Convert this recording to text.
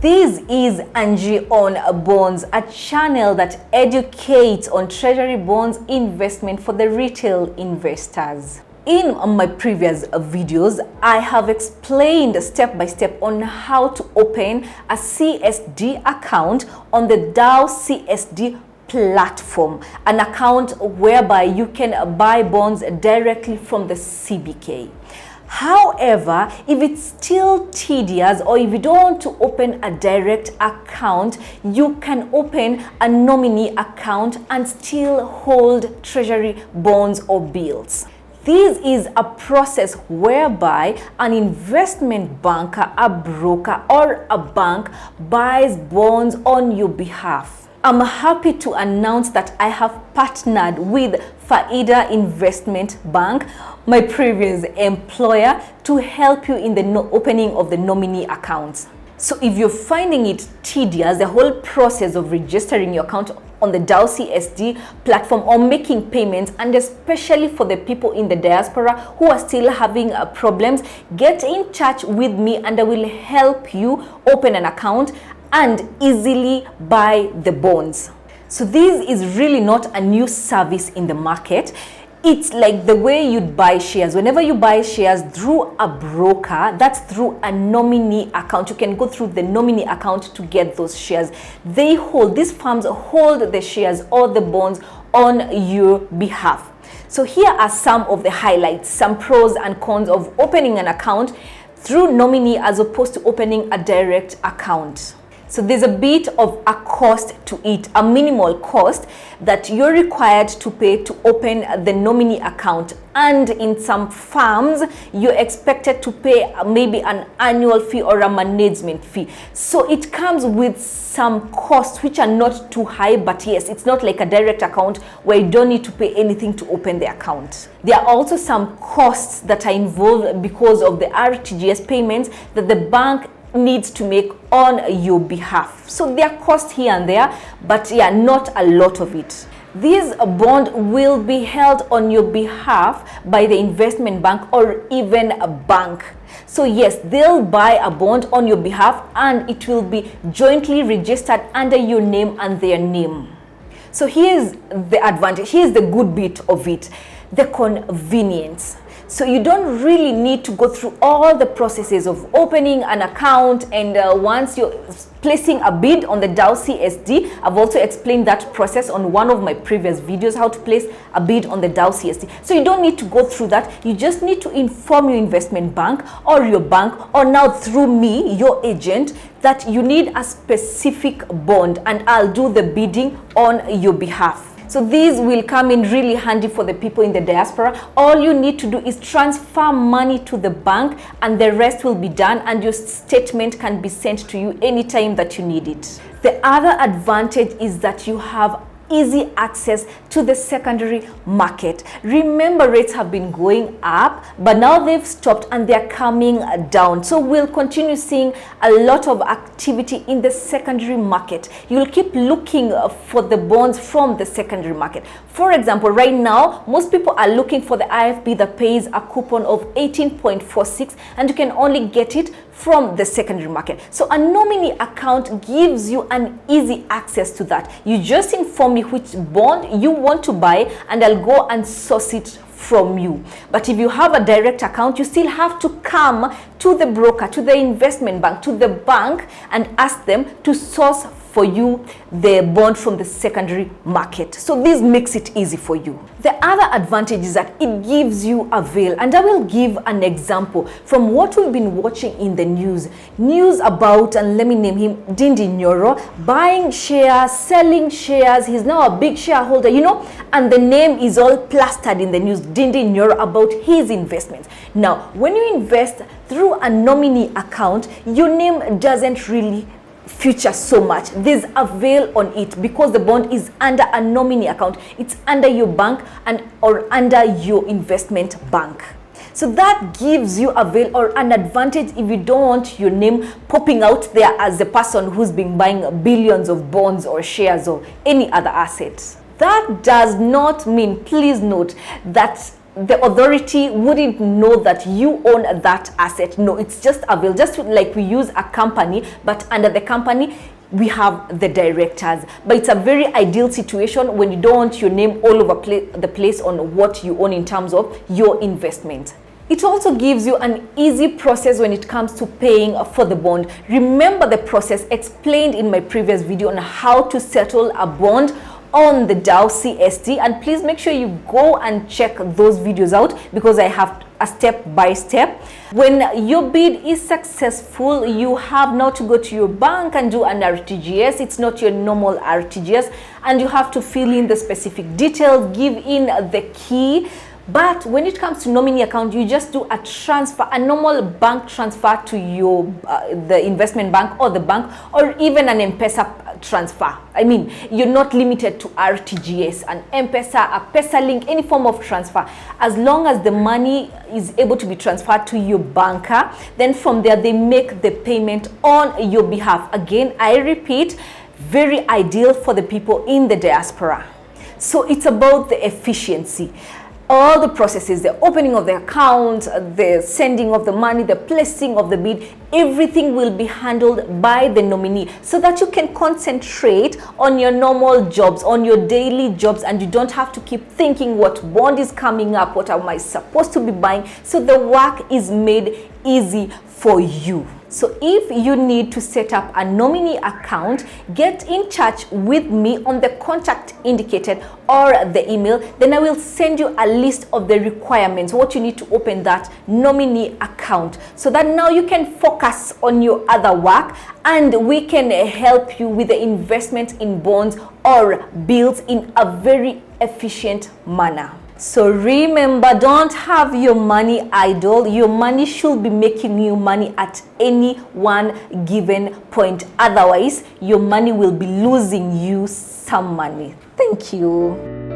This is Angie on Bonds, a channel that educates on treasury bonds investment for the retail investors. In my previous videos, I have explained step by step on how to open a CSD account on the Dow CSD platform, an account whereby you can buy bonds directly from the CBK. However, if it's still tedious or if you don't want to open a direct account, you can open a nominee account and still hold treasury bonds or bills. This is a process whereby an investment banker, a broker, or a bank buys bonds on your behalf. I'm happy to announce that I have partnered with Faida Investment Bank, my previous employer, to help you in the opening of the nominee accounts. So if you're finding it tedious, the whole process of registering your account on the Dow CSD platform or making payments, and especially for the people in the diaspora who are still having problems, get in touch with me and I will help you open an account and easily buy the bonds. So this is really not a new service in the market. It's like the way you'd buy shares. Whenever you buy shares through a broker, that's through a nominee account. You can go through the nominee account to get those shares. These firms hold the shares or the bonds on your behalf. So here are some of the highlights, some pros and cons of opening an account through nominee as opposed to opening a direct account. So there's a bit of a cost to it, a minimal cost that you're required to pay to open the nominee account. And in some firms, you're expected to pay maybe an annual fee or a management fee. So it comes with some costs which are not too high, but yes, it's not like a direct account where you don't need to pay anything to open the account. There are also some costs that are involved because of the RTGS payments that the bank needs to make on your behalf. So there are costs here and there, but yeah, not a lot of it. This bond will be held on your behalf by the investment bank or even a bank. So yes, they'll buy a bond on your behalf and it will be jointly registered under your name and their name. So here's the advantage, here's the good bit of it, the convenience. So you don't really need to go through all the processes of opening an account, and once you're placing a bid on the Dow CSD, I've also explained that process on one of my previous videos, how to place a bid on the Dow CSD. So you don't need to go through that. You just need to inform your investment bank or your bank, or now through me, your agent, that you need a specific bond and I'll do the bidding on your behalf. So these will come in really handy for the people in the diaspora. All you need to do is transfer money to the bank and the rest will be done, and your statement can be sent to you anytime that you need it. The other advantage is that you have easy access to the secondary market. Remember, rates have been going up, but now they've stopped and they're coming down. So we'll continue seeing a lot of activity in the secondary market. You'll keep looking for the bonds from the secondary market. For example, right now, most people are looking for the IFB that pays a coupon of 18.46, and you can only get it from the secondary market. So a nominee account gives you an easy access to that. You just inform me which bond you want to buy and I'll go and source it from you. But if you have a direct account, you still have to come to the broker, to the investment bank, to the bank, and ask them to source for you the bond from the secondary market. So this makes it easy for you. The other advantage is that it gives you a veil, and I will give an example from what we've been watching in the news about, and let me name him, Dindi Nyoro, buying shares, selling shares. He's now a big shareholder, you know, and the name is all plastered in the news, Dindi Nyoro, about his investments. Now, when you invest through a nominee account, your name doesn't really feature so much. There's a veil on it because the bond is under a nominee account. It's under your bank or under your investment bank. So that gives you a veil or an advantage if you don't want your name popping out there as the person who's been buying billions of bonds or shares or any other assets. That does not mean, please note, that the authority wouldn't know that you own that asset. No, it's just available, just like we use a company, but under the company we have the directors. But it's a very ideal situation when you don't want your name all over the place on what you own in terms of your investment. It also gives you an easy process when it comes to paying for the bond. Remember the process explained in my previous video on how to settle a bond on the DAO CST, and please make sure you go and check those videos out because I have a step-by-step. When your bid is successful, you have now to go to your bank and do an RTGS. It's not your normal RTGS, and you have to fill in the specific details, give in the key. But when it comes to nominee account, you just do a transfer, a normal bank transfer to your the investment bank or the bank, or even an M-Pesa transfer. I mean, you're not limited to RTGS, an M-Pesa, a PesaLink, any form of transfer. As long as the money is able to be transferred to your banker, then from there they make the payment on your behalf. Again, I repeat, very ideal for the people in the diaspora. So it's about the efficiency. All the processes, the opening of the account, the sending of the money, the placing of the bid, everything will be handled by the nominee so that you can concentrate on your normal jobs, on your daily jobs, and you don't have to keep thinking what bond is coming up, what am I supposed to be buying. So the work is made easy for you. So if you need to set up a nominee account, get in touch with me on the contact indicated or the email. Then I will send you a list of the requirements, what you need to open that nominee account, so that now you can focus on your other work and we can help you with the investment in bonds or bills in a very efficient manner. So remember, don't have your money idle. Your money should be making you money at any one given point. Otherwise, your money will be losing you some money. Thank you.